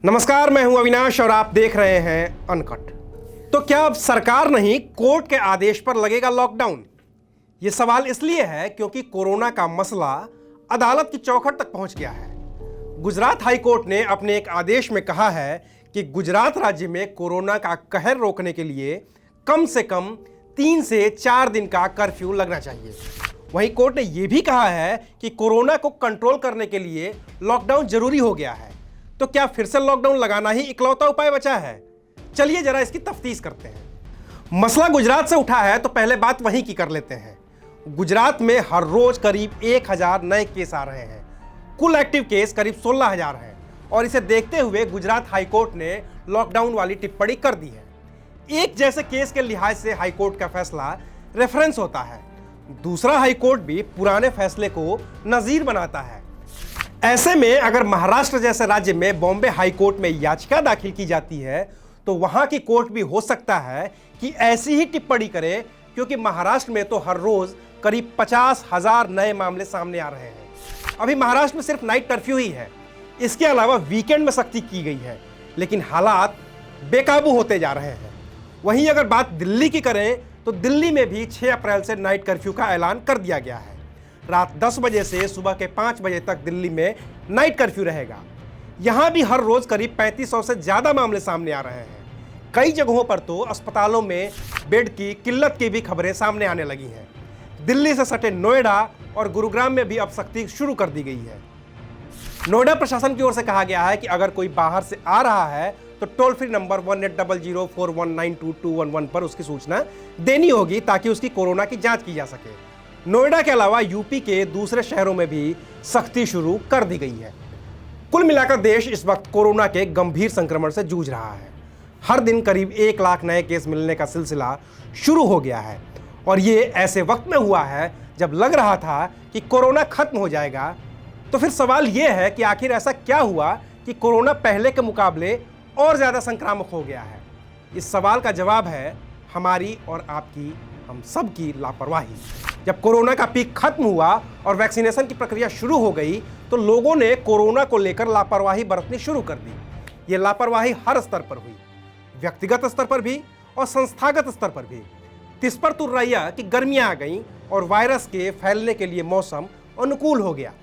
नमस्कार, मैं हूं अविनाश और आप देख रहे हैं अनकट। तो क्या अब सरकार नहीं कोर्ट के आदेश पर लगेगा लॉकडाउन? यह सवाल इसलिए है क्योंकि कोरोना का मसला अदालत की चौखट तक पहुंच गया है। गुजरात हाई कोर्ट ने अपने एक आदेश में कहा है कि गुजरात राज्य में कोरोना का कहर रोकने के लिए कम से कम 3 से 4 दिन का कर्फ्यू लगना चाहिए। वहीं कोर्ट ने यह भी कहा है कि कोरोना को कंट्रोल करने के लिए लॉकडाउन जरूरी हो गया है। तो क्या फिर से लॉकडाउन लगाना ही इकलौता उपाय बचा है? चलिए जरा इसकी तफ्तीश करते हैं। मसला गुजरात से उठा है तो पहले बात वहीं की कर लेते हैं। गुजरात में हर रोज करीब 1000 नए केस आ रहे हैं। कुल एक्टिव केस करीब 16,000 हैं और इसे देखते हुए गुजरात हाईकोर्ट ने लॉकडाउन वाली टिप्पणी कर दी है। एक जैसे केस के लिहाज से हाईकोर्ट का फैसला रेफरेंस होता है, दूसरा हाईकोर्ट भी पुराने फैसले को नजीर बनाता है। ऐसे में अगर महाराष्ट्र जैसे राज्य में बॉम्बे हाईकोर्ट में याचिका दाखिल की जाती है तो वहां की कोर्ट भी हो सकता है कि ऐसी ही टिप्पणी करे, क्योंकि महाराष्ट्र में तो हर रोज करीब 50,000 नए मामले सामने आ रहे हैं। अभी महाराष्ट्र में सिर्फ नाइट कर्फ्यू ही है, इसके अलावा वीकेंड में सख्ती की गई है, लेकिन हालात बेकाबू होते जा रहे हैं। वहीं अगर बात दिल्ली की करें तो दिल्ली में भी 6 अप्रैल से नाइट कर्फ्यू का ऐलान कर दिया गया है। रात 10 बजे से सुबह के 5 बजे तक दिल्ली में नाइट कर्फ्यू रहेगा। यहां भी हर रोज करीब 3500 से ज्यादा मामले सामने आ रहे हैं। कई जगहों पर तो अस्पतालों में बेड की किल्लत की भी खबरें सामने आने लगी हैं। दिल्ली से सटे नोएडा और गुरुग्राम में भी अब सख्ती शुरू कर दी गई है। नोएडा प्रशासन की ओर से कहा गया है कि अगर कोई बाहर से आ रहा है तो टोल फ्री नंबर 180041922211 पर उसकी सूचना देनी होगी ताकि उसकी कोरोना की जांच की जा सके। नोएडा के अलावा यूपी के दूसरे शहरों में भी सख्ती शुरू कर दी गई है। कुल मिलाकर देश इस वक्त कोरोना के गंभीर संक्रमण से जूझ रहा है। हर दिन करीब 1 लाख नए केस मिलने का सिलसिला शुरू हो गया है और ये ऐसे वक्त में हुआ है जब लग रहा था कि कोरोना खत्म हो जाएगा। तो फिर सवाल ये है कि आखिर ऐसा क्या हुआ कि कोरोना पहले के मुकाबले और ज्यादा संक्रामक हो गया है? इस सवाल का जवाब है हमारी और आपकी, हम सब की लापरवाही। जब कोरोना का पीक खत्म हुआ और वैक्सीनेशन की प्रक्रिया शुरू हो गई तो लोगों ने कोरोना को लेकर लापरवाही बरतनी शुरू कर दी। ये लापरवाही हर स्तर पर हुई, व्यक्तिगत स्तर पर भी और संस्थागत स्तर पर भी। तिस पर तुर्राइया कि गर्मियां आ गईं और वायरस के फैलने के लिए मौसम अनुकूल हो गया।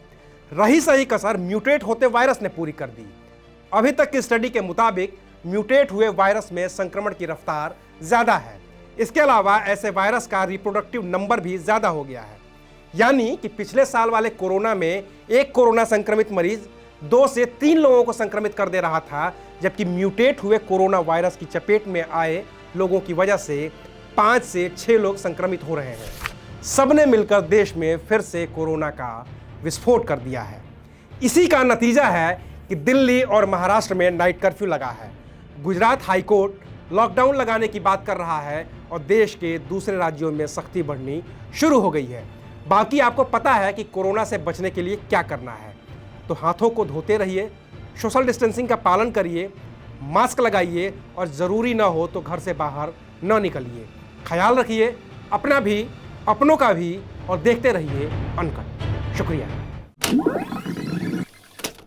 रही सही कसर म्यूटेट होते वायरस ने पूरी कर दी। अभी तक की स्टडी के मुताबिक म्यूटेट हुए वायरस में संक्रमण की रफ्तार ज्यादा है। इसके अलावा ऐसे वायरस का रिप्रोडक्टिव नंबर भी ज्यादा हो गया है। यानी कि पिछले साल वाले कोरोना में एक कोरोना संक्रमित मरीज 2 से 3 लोगों को संक्रमित कर दे रहा था, जबकि म्यूटेट हुए कोरोना वायरस की चपेट में आए लोगों की वजह से 5 से 6 लोग संक्रमित हो रहे हैं। सबने मिलकर देश में फिर से कोरोना का विस्फोट कर दिया है। इसी का नतीजा है कि दिल्ली और महाराष्ट्र में नाइट कर्फ्यू लगा है। गुजरात हाईकोर्ट लॉकडाउन लगाने की बात कर रहा है और देश के दूसरे राज्यों में सख्ती बढ़नी शुरू हो गई है। बाकी आपको पता है कि कोरोना से बचने के लिए क्या करना है। तो हाथों को धोते रहिए, सोशल डिस्टेंसिंग का पालन करिए, मास्क लगाइए और ज़रूरी ना हो तो घर से बाहर न निकलिए। ख्याल रखिए अपना भी, अपनों का भी, और देखते रहिए अनकट। शुक्रिया।